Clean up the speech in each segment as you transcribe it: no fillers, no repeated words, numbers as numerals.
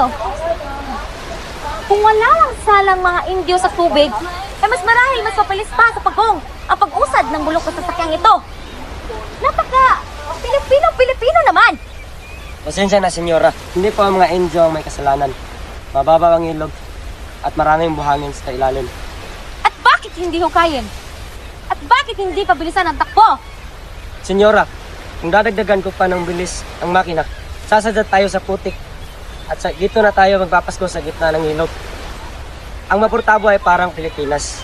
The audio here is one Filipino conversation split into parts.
ito. Kung wala lang salang mga Indyo sa tubig, ay mas marahil mas mapalis pa sa pagong ang pag-usad ng bulok na sasakyang ito. Napaka Pilipino naman! Pasensya na, senyora. Hindi po ang mga Indyo ang may kasalanan. Mababa ang ilog at maraming buhangin sa ilalim. At bakit hindi hukayin? At bakit hindi pabilisan ang takbo? Senyora, kung dadagdagan ko pa ng bilis ang makina, sasadya tayo sa putik. At dito na tayo magpapasko sa gitna ng ilog. Ang Mapurtabo ay parang Pilipinas.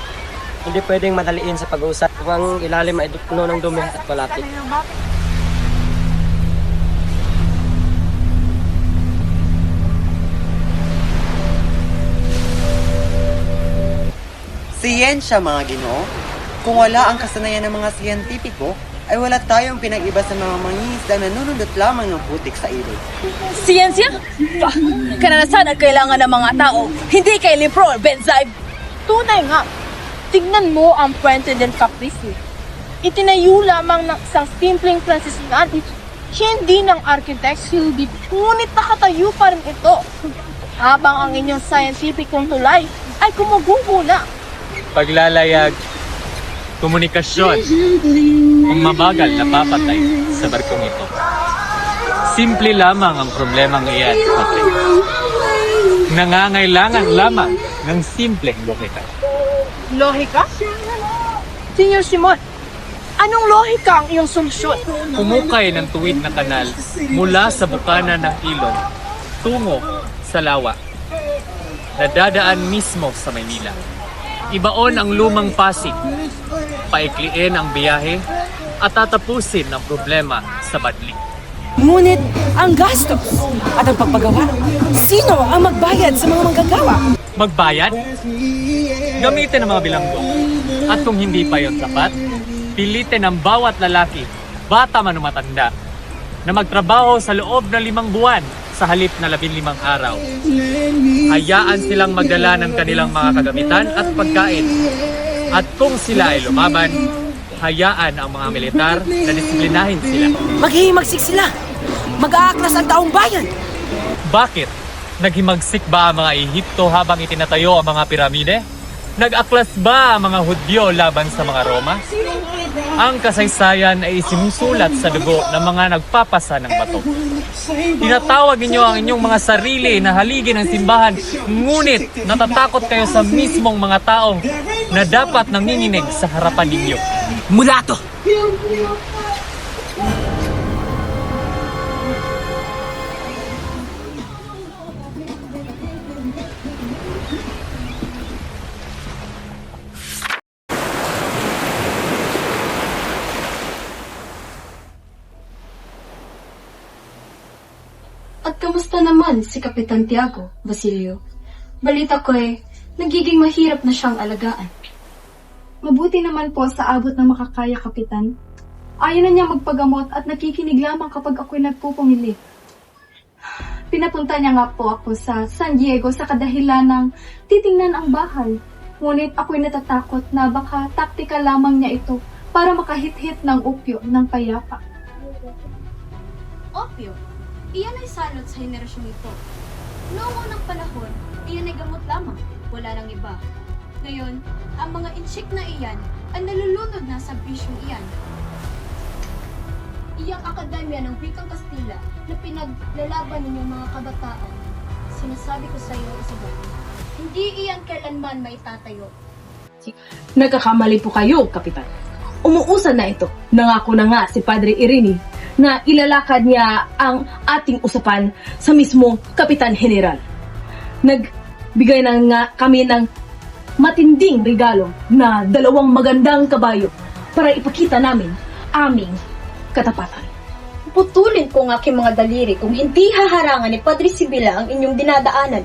Hindi pwedeng madaliin sa pag-uusap kung ang ilalim ay puno ng dumi at malapit. Siyensya, mga Ginoo. Kung wala ang kasanayan ng mga siyentipiko, ay wala tayong pinag-iba sa mga mangingisda na nunundot lamang ng putik sa ilog. Siyensya? Karanasan at kailangan ng mga tao, hindi kay Lipro or Benzaib. Tunay nga. Tignan mo ang Puente del Caprici. Itinayo lamang ng isang simpleng Franciscan, hindi ng architect Silvi, ngunit nakatayo pa rin ito. Habang ang inyong scientificong tulay ay kumugugula. Paglalayag, komunikasyon, ang mabagal na papatay sa barkong ito. Simple lamang ang problemang iyan, Patri. Nangangailangan lamang ng simpleng lohika. Lohika? Senyor Simon, anong lohika ang iyong solusyon? Umukay ng tuwid na kanal mula sa bukana ng ilog tungo sa lawa na dadaan mismo sa Maynila. Ibaon ang lumang Pasig, paikliin ang biyahe at tatapusin ang problema sa Badli. Ngunit ang gastos at ang pagpagawa, sino ang magbayad sa mga manggagawa? Magbayad? Gamitin ang mga bilanggo. At kung hindi pa yon sapat, pilitin ang bawat lalaki, bata man o matanda, na magtrabaho sa loob ng 5 buwan sa halip na 15 araw. Hayaan silang magdala ng kanilang mga kagamitan at pagkain. At kung sila ay lumaban, hayaan ang mga militar na disiplinahin sila. Maghihimagsik sila. Mag-aaklas ang taong bayan. Bakit? Naghimagsik ba ang mga Ehipto habang itinatayo ang mga piramide? Nag-aklas ba ang mga Hudyo laban sa mga Roma? Ang kasaysayan ay isinusulat sa dugo ng mga nagpapasa ng bato. Tinatawag ninyo ang inyong mga sarili na haligi ng simbahan, ngunit natatakot kayo sa mismong mga taong na dapat nanginginig sa harapan ninyo. Mulato! At kamusta naman si Kapitan Tiago, Basilio? Balita ko nagiging mahirap na siyang alagaan. Mabuti naman po sa abot ng makakaya, Kapitan. Ayaw na niya magpagamot at nakikinig lamang kapag ako'y nagpupumili. Pinapunta niya nga po ako sa San Diego sa kadahilan ng titingnan ang bahay. Ngunit ako'y natatakot na baka taktika lamang niya ito para makahit-hit ng opyo ng payapa. Opyo, iyan ay salot sa henerasyong ito. Noong unang panahon, iyan ay gamot lamang, wala nang iba. Ngayon, ang mga insyik na iyan ay nalulunod na sa bisyong iyan. Iyang akademya ng Wikang Kastila na pinaglalaban ninyong mga kabataan. Sinasabi ko sa iyo, Isabel, hindi iyan kailanman maitatayo. Nagkakamali po kayo, Kapitan. Umuusad na ito. Nangako na nga si Padre Irini na ilalakad niya ang ating usapan sa mismong Kapitan General. Nagbigay na nga kami ng matinding regalo na 2 magandang kabayo para ipakita namin aming katapatan. Putulin ko ang aking mga daliri kung hindi haharangan ni Padre Sibila ang inyong dinadaanan.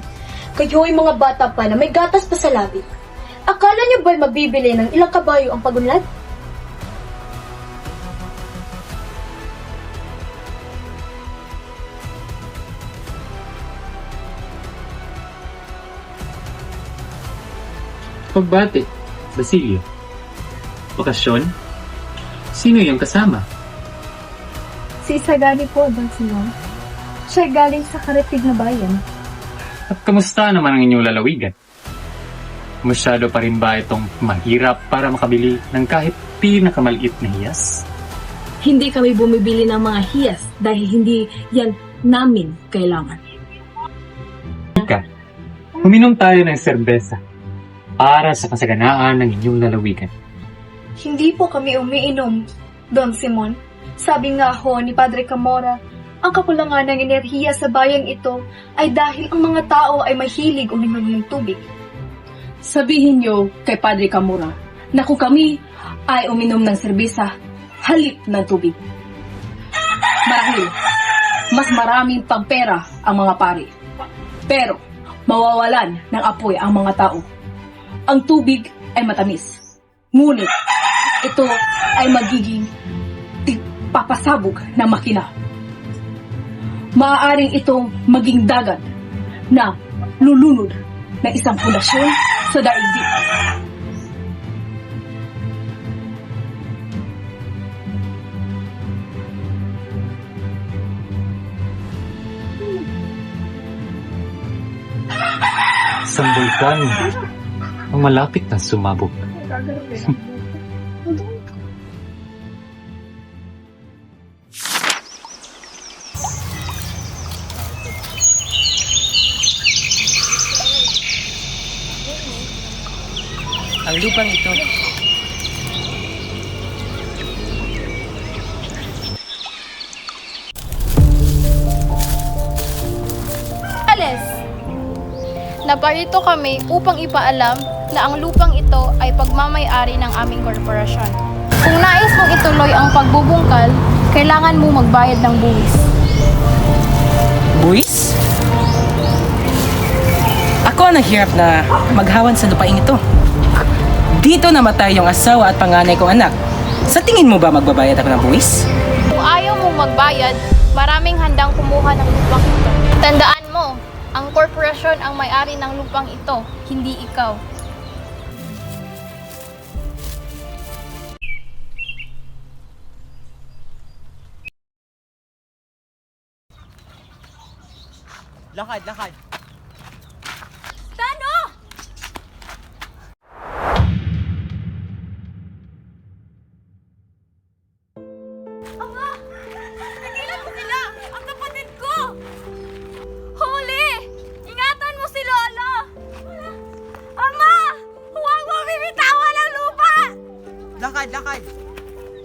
Kayo ay mga bata pa na may gatas pa sa labi. Akala niyo ba'y mabibili ng ilang kabayo ang pagunlad? Pagbati, Basilio. Bakasyon? Sino yung kasama? Si Isagani po, Don Simon. Siya galing sa Karatig na bayan. At kamusta naman ang inyong lalawigan? Masyado pa rin ba itong mahirap para makabili ng kahit pinakamaliit na hiyas? Hindi kami bumibili ng mga hiyas dahil hindi yan namin kailangan. Ika, uminom tayo ng serbesa para sa kasaganaan ng inyong lalawigan. Hindi po kami umiinom, Don Simon. Sabi nga ho ni Padre Camora, ang kakulangan ng enerhiya sa bayang ito ay dahil ang mga tao ay mahilig uminom ng tubig. Sabihin niyo kay Padre Camora na kung kami ay uminom ng serbesa, halip ng tubig. Marahil, mas maraming pagpera ang mga pari. Pero, mawawalan ng apoy ang mga tao. Ang tubig ay matamis. Ngunit, ito ay magiging papasabog ng makina. Maaaring itong maging dagat na lulunod ng isang pundasyon sa daigdig. Isang bulkan ang malapit na sumabog. Ang lupang ito, Ales! Naparito kami upang ipaalam na ang lupang ito ay pagmamay-ari ng aming korporasyon. Kung nais mong ituloy ang pagbubungkal, kailangan mo magbayad ng buwis. Buwis? Ako ang naghirap na maghawan sa lupaing ito. Dito namatay yung asawa at panganay kong anak. Sa tingin mo ba magbabayad ako ng buwis? Kung ayaw mong magbayad, maraming handang kumuha ng lupang ito. Tandaan mo, ang korporasyon ang may-ari ng lupang ito, hindi ikaw. Lakad, lakad. Tano! Ama! Nagilan mo sila! Ang kapatid ko! Huli! Ingatan mo si Lolo! Ama! Huwag mo bibitawan ang lupa! Lakad, lakad.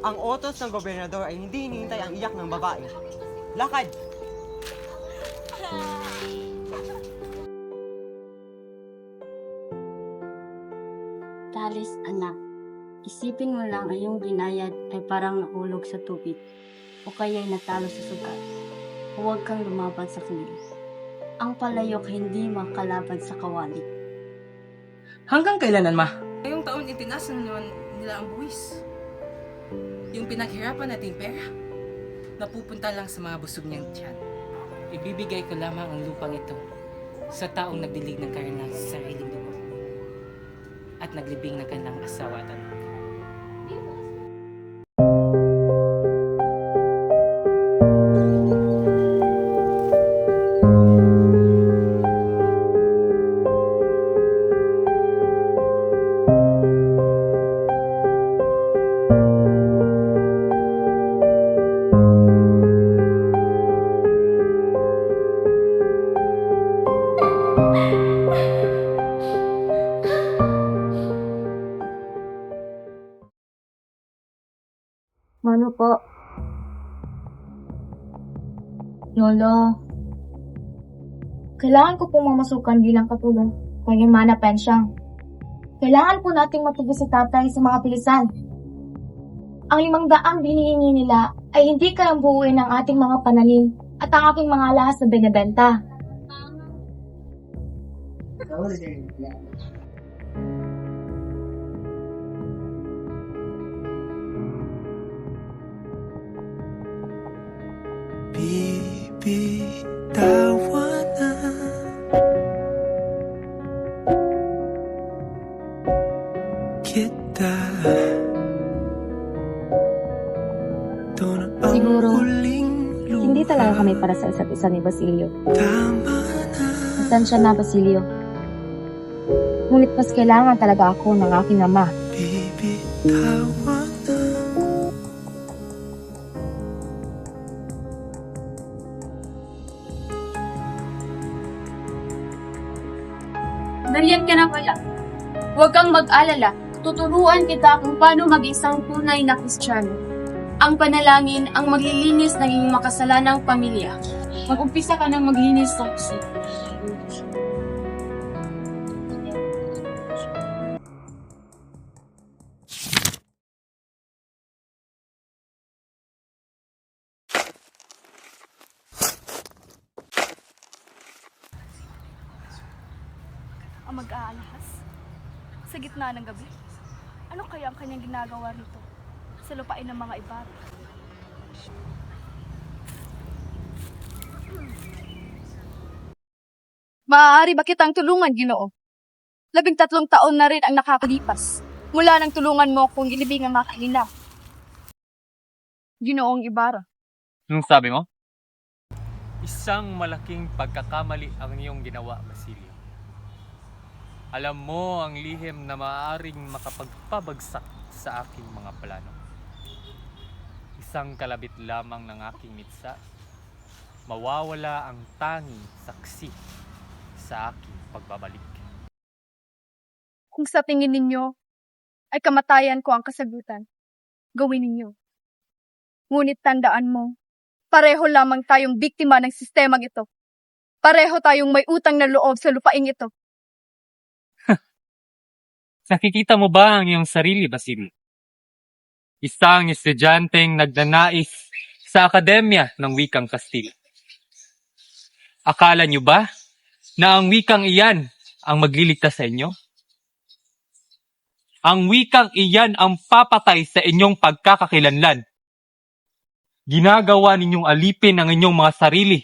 Ang utos ng gobernador ay hindi hinihintay ang iyak ng babae. Lakad. Talis, anak, isipin mo lang ay yung binayad ay parang nahulog sa tubig o kaya'y natalo sa sugat. Huwag kang lumaban sa kanila. Ang palayok hindi makalaban sa kawali. Hanggang kailanan, ma? Ngayong taon itinaas na naman nila ang buwis. Yung pinaghirapan nating pera, napupunta lang sa mga busog niyang tiyan. Ibibigay ko lamang ang lupang ito sa taong nagdilig ng kanilang sariling dugo at naglibing ng kanilang asawa at anak. Mano po? Lolo, kailangan ko pong mamasukan bilang katulong kay Hermana Pensyang. Kailangan po nating matubos si tatay sa mga pilisan. Ang 500 binihingi nila ay hindi kayang buuin ng ating mga pananim at ang aking mga alahas na binibenta. Bibitawan na kita. Siguro, hindi talaga kami para sa isa't isa ni Basilio. Tama na. pasensya na, Basilio. Ngunit mas kailangan talaga ako ng aking ama. Bibitawan na. Nariyan ka na pala. Huwag kang mag-alala. Tuturuan kita kung paano maging isang tunay na Kristiyano. Ang panalangin ang maglilinis ng iyong makasalanang pamilya. Mag-umpisa ka ng maglinis ng puso. Ang mag-aalahas sa gitna ng gabi. Ano kaya ang kanyang ginagawa rito sa lupain ng mga Ibarra? Maaari ba kitang tulungan, Ginoo? 13 taon na rin ang nakakalipas mula nang tulungan mo akong ilibing ang makahina. Ginoong Ibarra. Anong sabi mo? Isang malaking pagkakamali ang iyong ginawa, Basilio. Alam mo ang lihim na maaaring makapagpabagsak sa aking mga plano. Isang kalabit lamang ng aking mitsa, mawawala ang tanging saksi sa aking pagbabalik. Kung sa tingin ninyo ay kamatayan ko ang kasagutan, gawin ninyo. Ngunit tandaan mo, pareho lamang tayong biktima ng sistemang ito. Pareho tayong may utang na loob sa lupaing ito. Nakikita mo ba ang iyong sarili, Basilio? Isang estudyanteng nagnanais sa akademya ng wikang Kastila. Akala niyo ba na ang wikang iyan ang magliligtas sa inyo? Ang wikang iyan ang papatay sa inyong pagkakakilanlan. Ginagawa ninyong alipin ang inyong mga sarili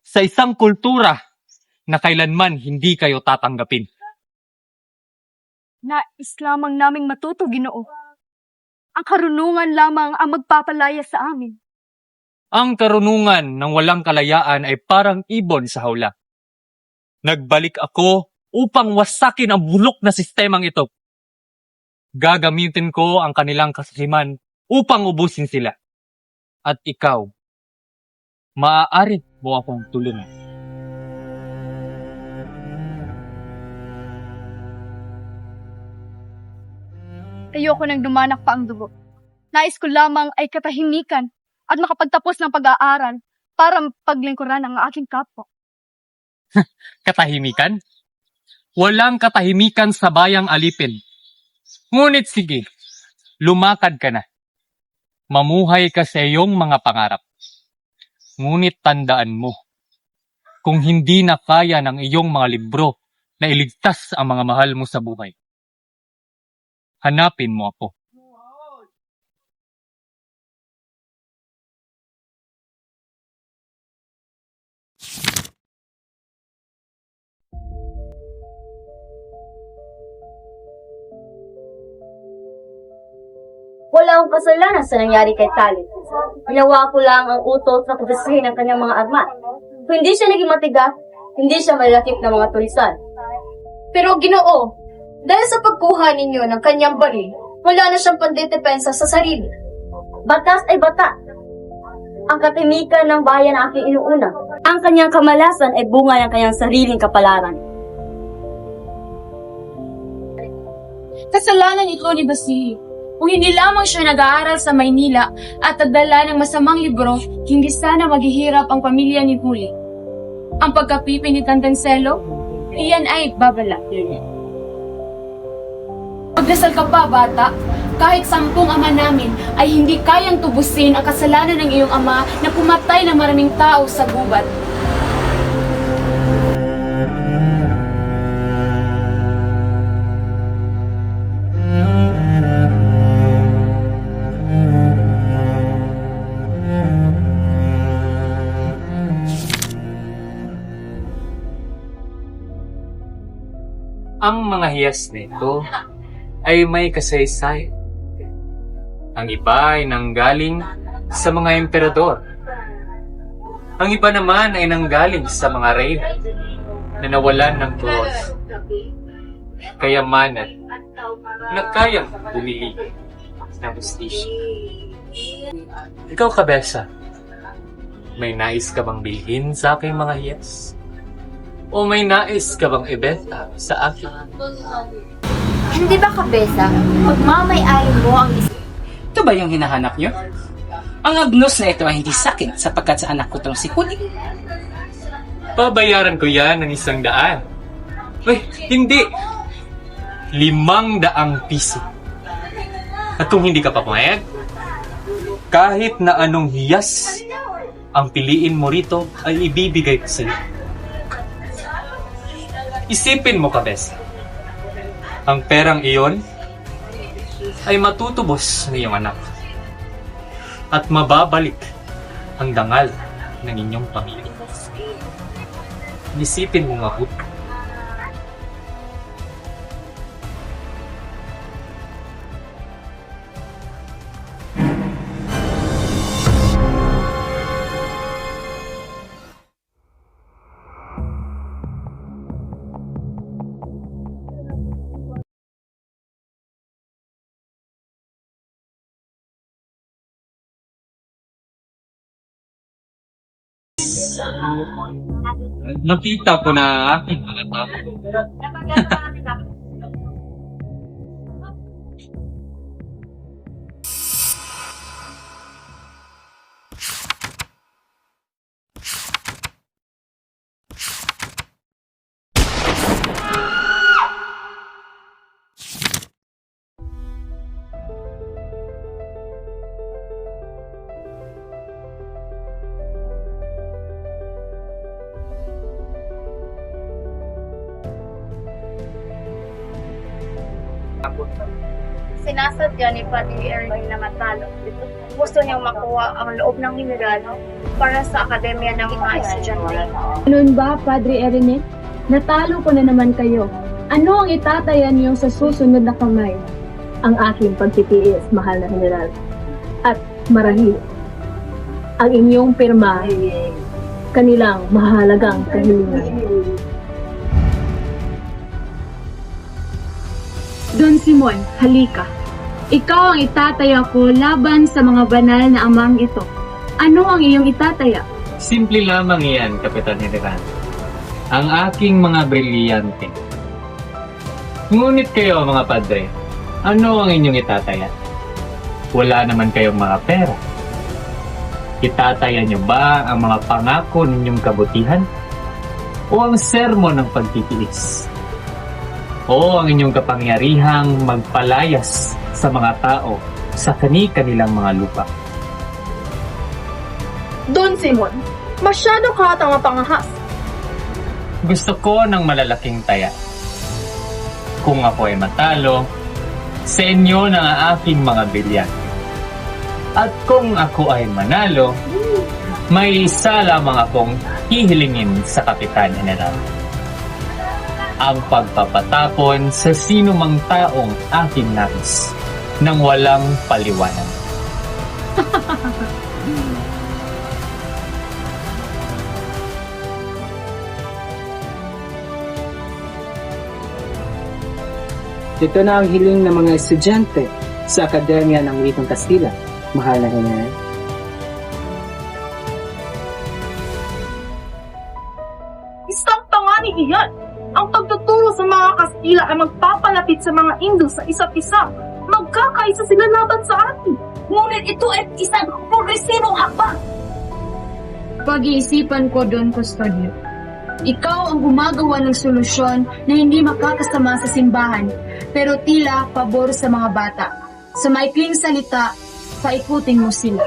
sa isang kultura na kailanman hindi kayo tatanggapin. Nais lamang naming matuto, Ginoo. Ang karunungan lamang ang magpapalaya sa amin. Ang karunungan ng walang kalayaan ay parang ibon sa hawla. Nagbalik ako upang wasakin ang bulok na sistemang ito. Gagamitin ko ang kanilang kasakiman upang ubusin sila. At ikaw, maaari mo akong tulungan. Ayoko nang dumanak pa ang dugo. Nais ko lamang ay katahimikan at makapagtapos ng pag-aaral para paglingkuran ang aking kapwa. Katahimikan? Walang katahimikan sa bayang alipin. Ngunit sige, lumakad ka na. Mamuhay ka sa iyong mga pangarap. Ngunit tandaan mo, kung hindi na kaya ng iyong mga libro na iligtas ang mga mahal mo sa buhay, hanapin mo ako. Wala akong kasalanan sa nangyari kay Talit. Ginawa ko lang ang utos na kubisahin ng kanyang mga arma. Kung hindi siya naging matigas, hindi siya malakip ng mga tulisan. Pero Ginoo, dahil sa pagkuha ninyo ng kanyang baril, wala na siyang pandedepensa sa sarili. Batas ay bata. Ang katimikan ng bayan ang aking inuuna. Ang kanyang kamalasan ay bunga ng kanyang sariling kapalaran. Kasalanan ito ni Basilio. Kung hindi lamang siya nag-aaral sa Maynila at nagdala ng masamang libro, hindi sana maghihirap ang pamilya ni Huli. Ang pagkapipi ni Tandanselo, iyan ay babala. Magdasal ka pa, bata. Kahit 10 ama namin ay hindi kayang tubusin ang kasalanan ng iyong ama na pumatay ng maraming tao sa gubat. Ang mga hiyas nito ay may kasaysay. Ang iba ay nanggaling sa mga emperador. Ang iba naman ay nanggaling sa mga reyna. na nawalan ng tuos, kayamanan, na kayang bumili ng hustisya. Ikaw, Kabesa, may nais ka bang bilhin sa aking mga hiyas? O may nais ka bang ibenta sa akin? Hindi ba, Kabesa, pagmamay-ari mo ang Ito ba yung hinahanap nyo? Ang agnos na ito ay hindi sakin sapagkat sa anak ko itong si Kuling. Pabayaran ko yan ng 100. Uy, hindi! 500 piso. At kung hindi ka papumayag, kahit na anong hiyas ang piliin mo rito ay ibibigay ko sa'yo. Isipin mo, Kabesa. Ang perang iyon ay matutubos ng iyong anak at mababalik ang dangal ng inyong pamilya. Isipin mo mabuti. Nakita ko na aking mga tao. Sinasadya ni Padre Erwin na matalo. Gusto niyang makuha ang loob ng mineral para sa akademya ng mga estudyante. Ganun ba, Padre Erine? Natalo ko na naman kayo. Ano ang itataya niyo sa susunod na kamay? Ang aking pagtitiis, mahal na general. At marahil, ang inyong pirma, kanilang mahalagang kahilingan. Don Simon, halika. Ikaw ang itataya ko laban sa mga banal na amang ito. Ano ang iyong itataya? Simple lamang iyan, Kapitan General. Ang aking mga brilyante. Ngunit kayo, mga padre, ano ang inyong itataya? Wala naman kayong mga pera. Itataya niyo ba ang mga pangako ninyong kabutihan? O ang sermon ng pagtitiis? O ang inyong kapangyarihang magpalayas sa mga tao sa kani-kanilang mga lupa? Don Simon, masyado ka tanga-tangahas. Gusto ko ng malalaking taya. Kung ako ay matalo, sa inyo na ang aking mga bilyan. At kung ako ay manalo, may isa lamang akong hihilingin sa Kapitan General. Ang pagpapatapon sa sino mang taong aking nais nang walang paliwanag. Ito na ang hiling ng mga estudyante sa Akademya ng Wikang Kastila. Mahal na General. Isang tangani iyan! Ang pagtuturo sa mga Kastila ay magpapalapit sa mga Indo sa isa't isa. Magkakaisa sila laban sa atin. Ngunit ito ay isang progresibong hakbang. Pag-iisipan ko, Don Custodio. Ikaw ang gumagawa ng solusyon na hindi makakasama sa simbahan, pero tila pabor sa mga bata. Sa maikling salita, paikutin mo sila.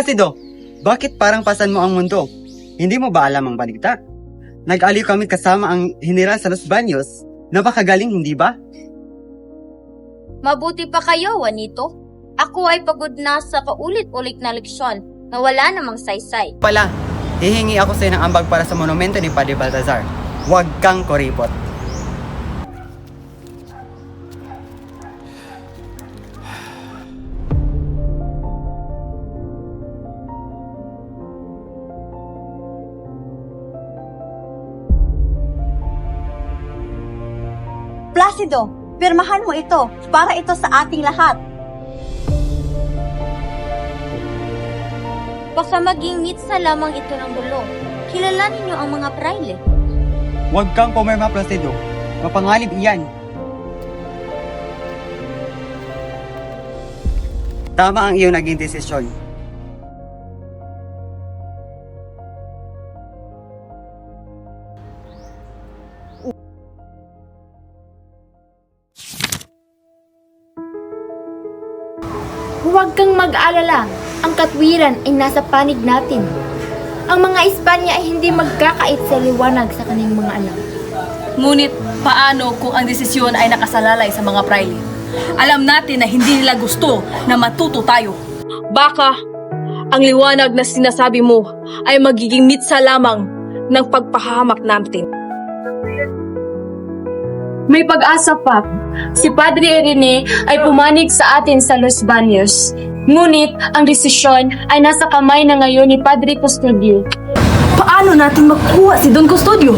Placido, bakit parang pasan mo ang mundo? Hindi mo ba alam ang baligta? Nag-aliw kami kasama ang General sa Los Baños. Napakagaling, hindi ba? Mabuti pa kayo, Juanito. Ako ay pagod na sa paulit-ulit na leksyon na wala namang saysay. Pala, hihingi ako sa'yo ng ambag para sa monumento ni Padre Baltazar. Huwag kang koripot. Placido, pirmahan mo ito para ito sa ating lahat. Baka maging mitsa lamang ito ng bulong. Kilalanin niyo ang mga praile. Huwag kang pumirma, Placido. Mapangalib iyan. Tama ang iyong naging desisyon. Huwag kang mag-alala. Ang katwiran ay nasa panig natin. Ang mga Espanya ay hindi magkakait sa liwanag sa kanilang mga anak. Ngunit paano kung ang desisyon ay nakasalalay sa mga praile? Alam natin na hindi nila gusto na matuto tayo. Baka ang liwanag na sinasabi mo ay magiging mitsa lamang ng pagpahamak natin. May pag-asa pa. Si Padre Irene ay pumanig sa atin sa Los Baños. Ngunit ang desisyon ay nasa kamay na ngayon ni Padre Custodio. Paano natin makuha si Don Custodio?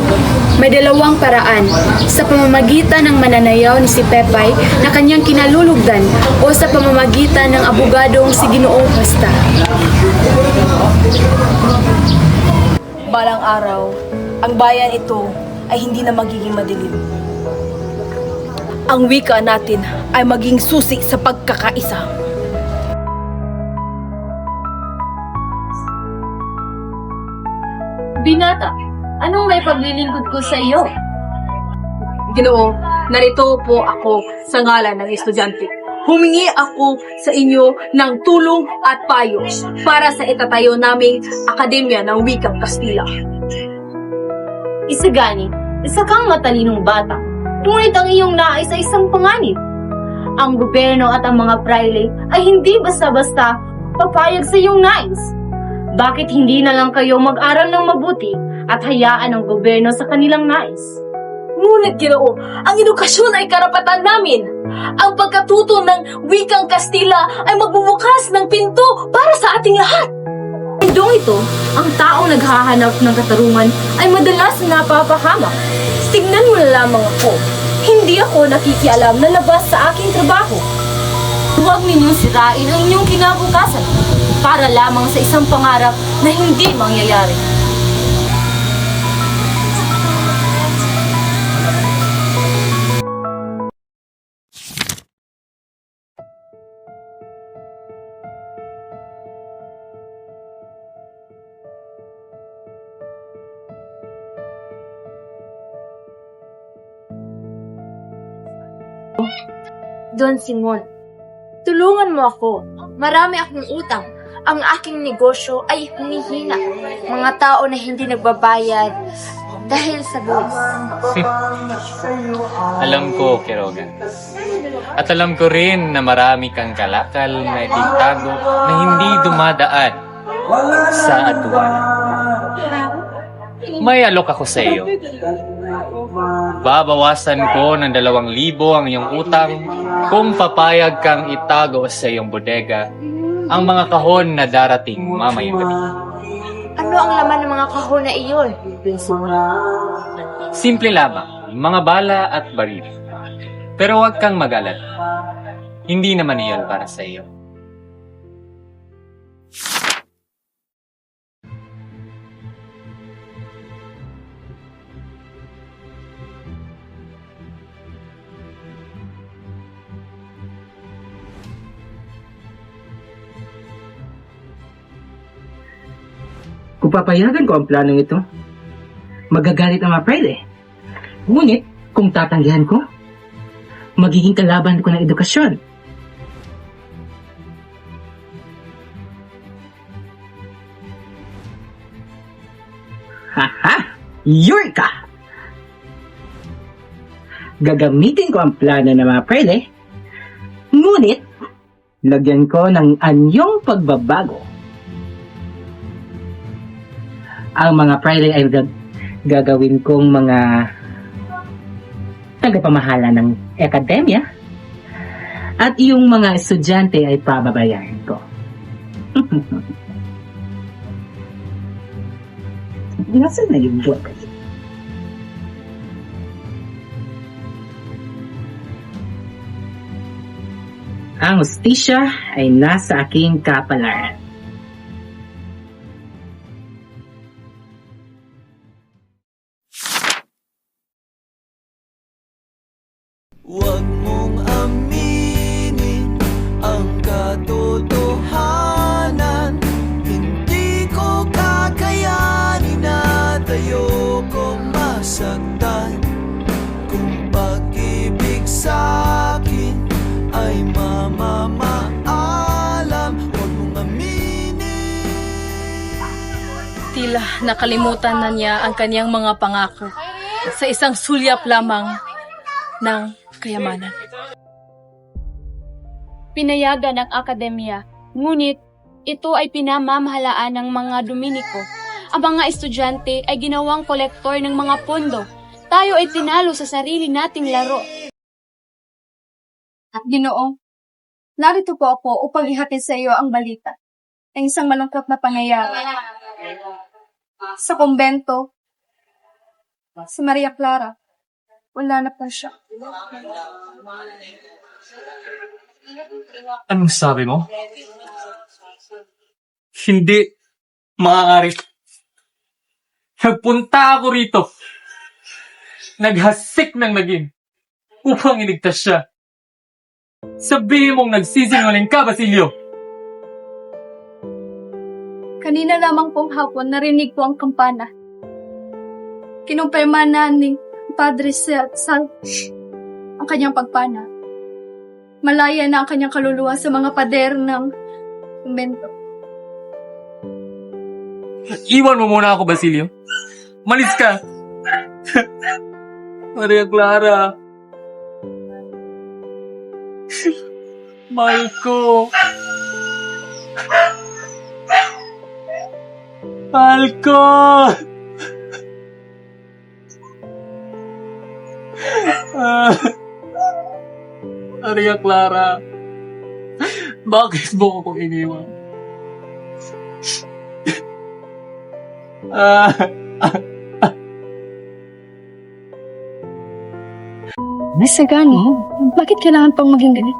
May dalawang paraan, sa pamamagitan ng mananayaw ni si Pepay na kanyang kinalulugdan o sa pamamagitan ng abogadong si Ginoong Costa. Balang araw, ang bayan ito ay hindi na magiging madilim. Ang wika natin ay maging susi sa pagkakaisa. Binata, anong may paglilingkod ko sa iyo? Ginoo, narito po ako sa ngalan ng estudyante. Humingi ako sa inyo ng tulong at payo para sa itatayo naming Akademya ng Wikang Kastila. Isagani, isa kang matalinong bata. Ngunit ang iyong nais ay isang panganib. Ang gobyerno at ang mga praile ay hindi basta-basta papayag sa iyong nais. Bakit hindi na lang kayo mag-aral ng mabuti at hayaan ang gobyerno sa kanilang nais? Ngunit Ginoo, ang edukasyon ay karapatan namin. Ang pagkatuto ng Wikang Kastila ay magbubukas ng pinto para sa ating lahat. Pindong ito, ang taong naghahanap ng katarungan ay madalas napapahamak. Tignan mo na lamang ako. Hindi ako nakikialam na labas sa aking trabaho. Huwag ninyong sirain ang inyong kinabukasan para lamang sa isang pangarap na hindi mangyayari. Don Simon, tulungan mo ako. Marami akong utang. Ang aking negosyo ay humihina. Mga tao na hindi nagbabayad dahil sa buwis. Alam ko, Quiroga. At alam ko rin na marami kang kalakal na ititago na hindi dumadaan sa atuan. May alok ako sa iyo. Babawasan ko ng 2,000 ang iyong utang kung papayag kang itago sa iyong bodega ang mga kahon na darating mamayang gabi. Ano ang laman ng mga kahon na iyon? Simple lamang, mga bala at baril. Pero huwag kang mag-alala. Hindi naman iyon para sa iyo. Kung papayagan ko ang planong ito, magagalit ang mga praile. Ngunit, kung tatanggihan ko, magiging kalaban ko ng edukasyon. Haha! Eureka! Gagamitin ko ang plano ng mga praile, ngunit, lagyan ko ng anyong pagbabago. Ang mga praile ay gagawin kong mga tagapamahala ng akademya at yung mga estudyante ay pababayaran ko. Nasaan na yung book? Ang hustisya ay nasa aking kapalaran. Huwag mong aminin ang katotohanan. Hindi ko kakayanin at ayokong masaktan. Kung pag-ibig sa'kin ay mamamaalam, huwag mong aminin. Tila nakalimutan na niya ang kanyang mga pangako sa isang sulyap lamang ng kayamanan. Pinayagan ng akademya, ngunit ito ay pinamamahalaan ng mga Dominiko. Ang mga estudyante ay ginawang kolektor ng mga pondo. Tayo ay tinalo sa sarili nating laro. Ginoo, narito po ako upang ihatid sa iyo ang balita ng isang malungkot na pangyayari. Sa kumbento, si Maria Clara, wala na pa siya. Anong sabi mo? Hindi maaari. Nagpunta ako rito. Naghasik ng naging upang iligtas siya. Sabihin mong nagsisinungaling ka, Basilio. Kanina lamang pong hapon narinig ko ang kampana. Kinumpirma na ni Padre Sal ang kanyang pagpana. Malaya na ang kanyang kaluluwa sa mga pader ng kumbento. Iwan mo muna ako, Basilio. Malis ka. Maria Clara. Mahal ko. Mahal ko. Maria Clara. Bakit mo ako iniwan? Sagani, bakit kailangan pang maging ganit?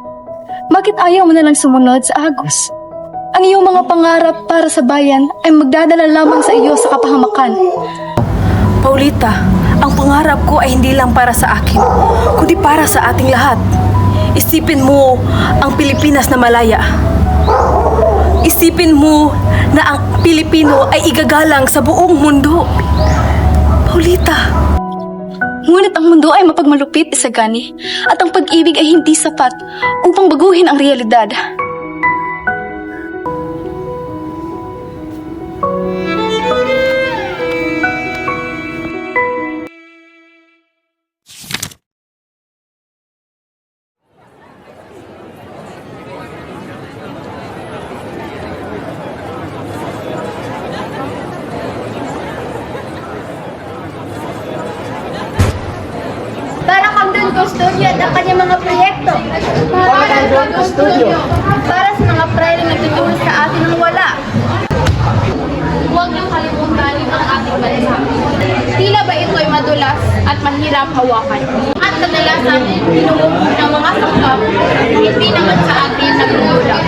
Bakit ayaw mo nalang sumunod sa Agos? Ang iyong mga pangarap para sa bayan ay magdadala lamang sa iyo sa kapahamakan. Paulita, ang pangarap ko ay hindi lang para sa akin, kundi para sa ating lahat. Isipin mo ang Pilipinas na malaya. Isipin mo na ang Pilipino ay igagalang sa buong mundo. Paulita. Ngunit ang mundo ay mapagmalupit, Isagani, at ang pag-ibig ay hindi sapat upang baguhin ang realidad. Para Camden Custodio at ang kanyang mga proyekto. Para Camden Custodio. Para sa mga prayer na nagtutulong sa atin ng wala. Huwag niyong kalimutan ang ating bansa. Tila ba ito ay madulas at mahirap hawakan? At kadalasan pinuupo ng mga sangkap hindi naman sa atin nagtutulong.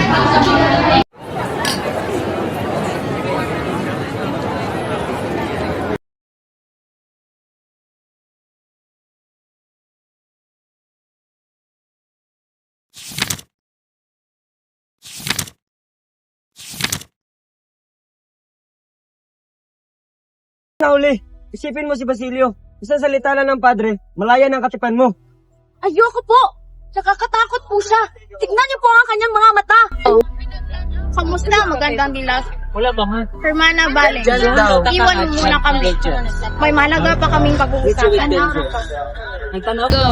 Nauli, isipin mo si Basilio. Isang salita lang ng padre, malaya ng katipan mo. Ayoko po! Nakakatakot po siya. Tignan niyo po ang kanyang mga mata. Kamusta? Magandang dilas. Wala ba nga? Hermana Bale, Diyan daw. iwan mo muna kami. May malaga pa kaming pag-uusapan. Go.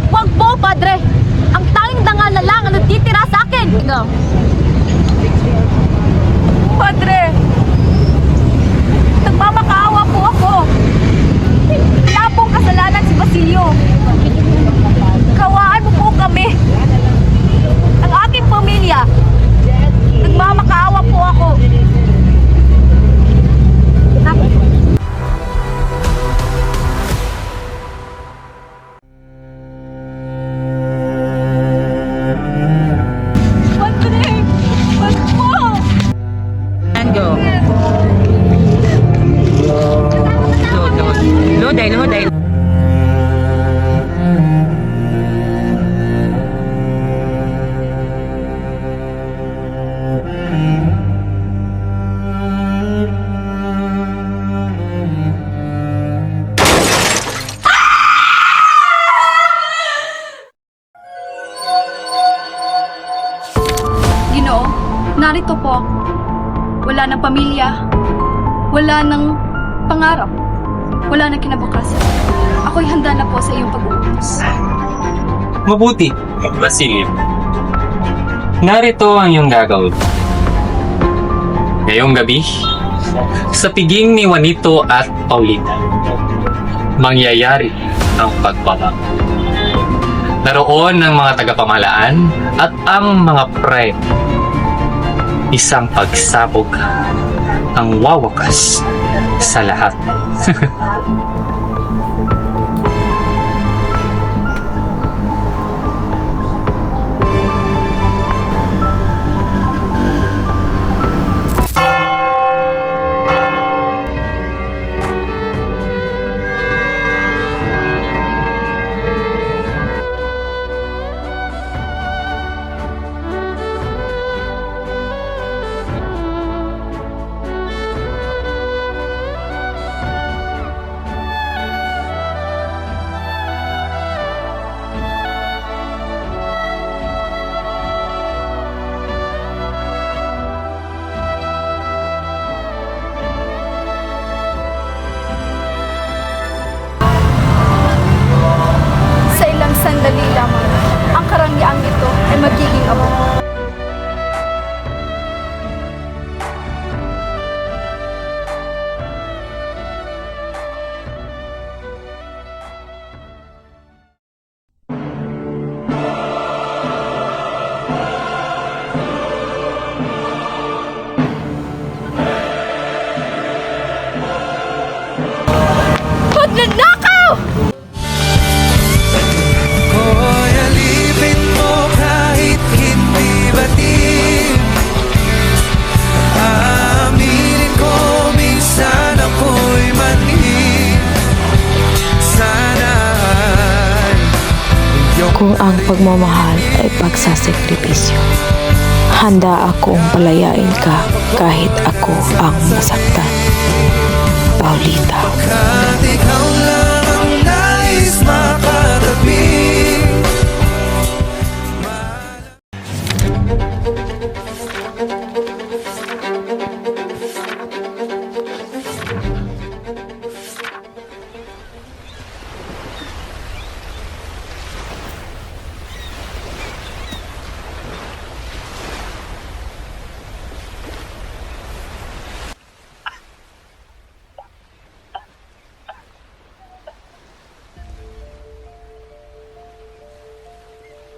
Huwag po, padre! Ang tanging dangal na lang ang nagtitira sa akin! Ikaw. Padre! Nagmamakaawa po ako! Wala pong kasalanan si Basilio! Kawaan mo po kami! Ang aking pamilya! Nagmamakaawa po ako! narito po ako. Wala ng pamilya, wala ng pangarap, wala ng kinabukasan. Ako'y handa na po sa iyong pag-uutos. Mabuti, Basilio. Narito ang iyong gagawin. Ngayong gabi, sa piging ni Juanito at Paulita, mangyayari ang pagbabago. Naroon ang mga tagapamahalaan at ang mga pre. Isang pagsabog ang wawakas sa lahat. Sa ilang sandali lamang, ang karangyaan ito ay magiging abot. Magnanakaw! Hoy, alipin mo kahit hindi batid. Aminin ko minsan ako'y mali. Sana Kung ang pagmamahal ay pagsasakripisyo, handa akong palayain ka kahit ako ang masaktan. Paulita. Pagkat ikaw lang ang nais makatabi.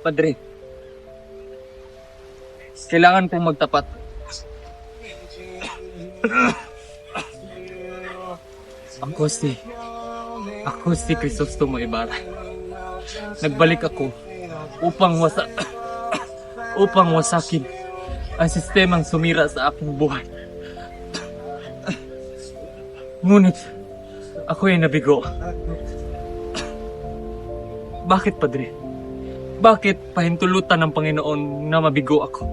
Padre, kailangan pong magtapat. Ako si Crisostomo Ibarra. Nagbalik ako upang wasakin ang sistemang sumira sa aking buhay. Ngunit, ako ay nabigo. Bakit, Padre? Bakit pahintulutan ng Panginoon na mabigo ako?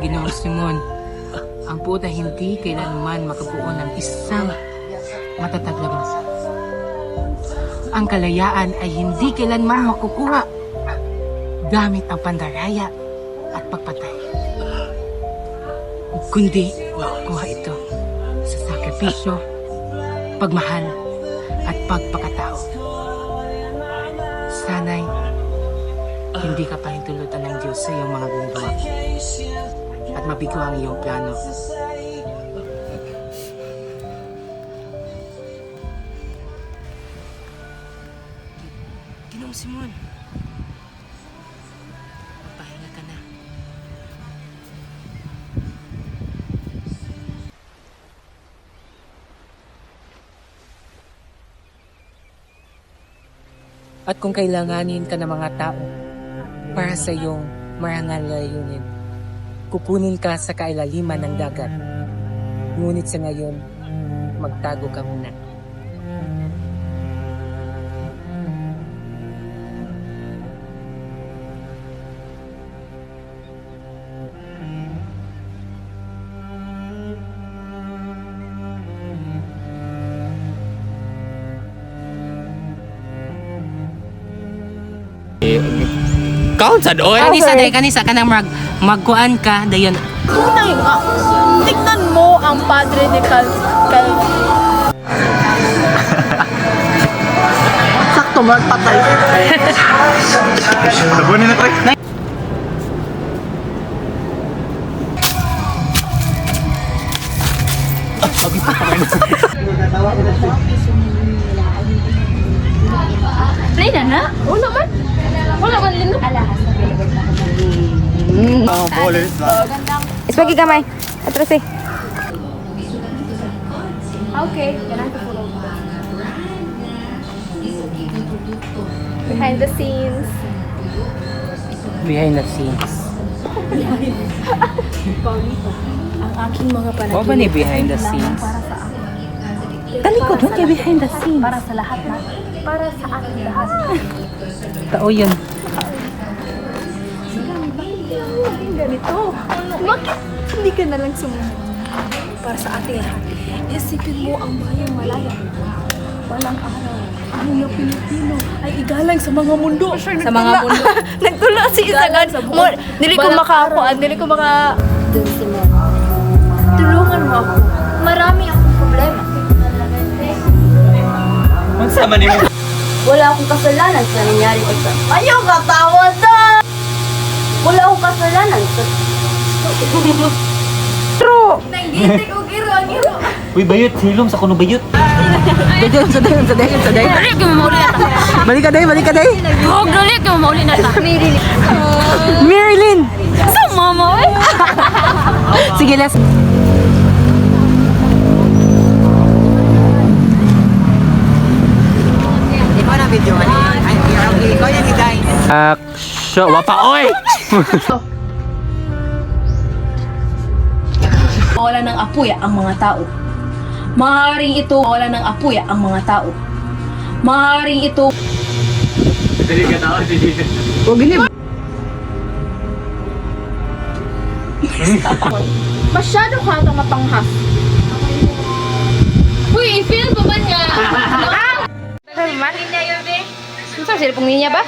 Ginoong Simon, ang puta hindi kailanman makabuo ng isang matatag na bansa. Ang kalayaan ay hindi kailanman makukuha gamit ang pandaraya at pagpatay. Kundi makukuha ito sa sakripisyo, pagmahal at pagpakatao. Sana'y hindi ka pahintulutan ng Diyos sa iyong mga ginagawa at mabigo ang iyong plano. Ginoong Simon, magpahinga ka na. At kung kailanganin ka ng mga tao para sa iyong marangal na layunin, kukunin ka sa kailaliman ng dagat. Ngunit sa ngayon, magtago ka muna. Kaon sad oy. Kanisa ka nang magkuan ka dayon. Tunay nga. Tignan mo ang padre ni Sakto, magpatay. Tabunin na pre. Play na na? Wala man. Wala man lino. Isbagi gamay. Atras eh. Okay, behind the scenes. Behind the scenes. Ang aking mga Wa ba ni behind the scenes? Talikod mo kay behind the scenes. Para sa lahat na. Para sa ating lahat. Tao yun. Ganito. Bakit hindi ka na lang sumunod? Para sa ating lahat. Isipin mo ang bayang malaya. Walang araw. Ang mga Pilipino ay igalang sa mga mundo. Sa mga mundo. Nagtula si Isagan. Dili ko makakuan. Dili ko maka... Tulungan mo ako. Marami akong problema. Magsama ni mo. Wala akong kasalanan sa nangyari ko sa... Ayaw ka, tawad na! Wala akong kasalanan sa... True! Nanggitik o giro, ang giro. Uy, bayot, hilom sa kuno bayot. Dayon. Dali ka mauli na ta. Balik ka day. Huwag dali ka mauli na ta. Marilyn. Sa mama eh. Sige, let's. Ikaw na video man. Ikaw yan guys. Action, wapa oy. Wala ng apoy ang mga tao. Maaaring ito wala ng apoy ang mga tao. Maaaring ito Dali ka tao, dili. Masyado ka ito mapanghas. Uy, feel ko ba niya? Ano? Marlin na yun, be? Ano sa silpong niya ba?